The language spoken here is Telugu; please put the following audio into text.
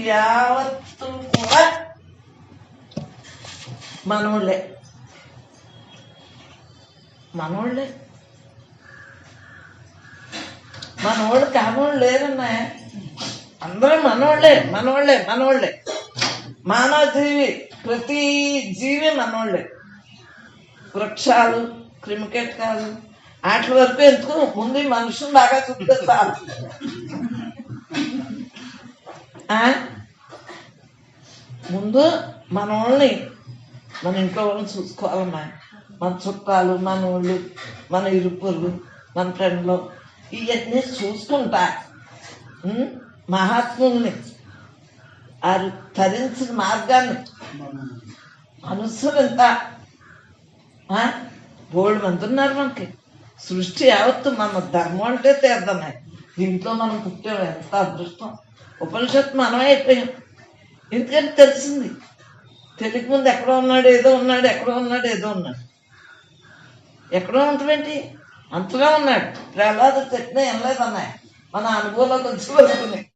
యావత్తు కూడా మనోళ్ళే మనోళ్ళే మనోళ్ళు కానోళ్ళు లేరన్నా అందరూ మనోళ్ళే మనోళ్ళే మనోళ్ళే మానవ జీవి ప్రతి జీవి మనోళ్ళే వృక్షాలు క్రిమికీటకాలు వాటి వరకు ఎందుకు ముందు మనుషులు బాగా చూస్తే చాలు ముందు మన వాళ్ళని మన ఇంట్లో వాళ్ళని చూసుకోవాలమ్మా మన చుట్టాలు మన వాళ్ళు మన ఇరుపులు మన ఫ్రెండ్లు ఇవన్నీ చూసుకుంటా మహాత్ముల్ని వారు తరించిన మార్గాన్ని అనుసరింత బోల్డ్ మంది ఉన్నారు మనకి సృష్టి యావత్తు మన ధర్మం అంటే తీర్థమే దీంట్లో మనం పుట్టాం ఎంత అదృష్టం ఉపనిషత్తు మనమే అయిపోయాం ఎందుకంటే తెలిసింది తెలియక ముందు ఎక్కడో ఉన్నాడు ఏదో ఉన్నాడు ఎక్కడో ఉన్నాడు ఏదో ఉన్నాడు ఎక్కడో ఉంటామేంటి అంతగా ఉన్నాడు ప్రహ్లాదు చెప్పినా ఏం లేదన్నాయి మన అనుభవంలోకి వచ్చి వస్తున్నాయి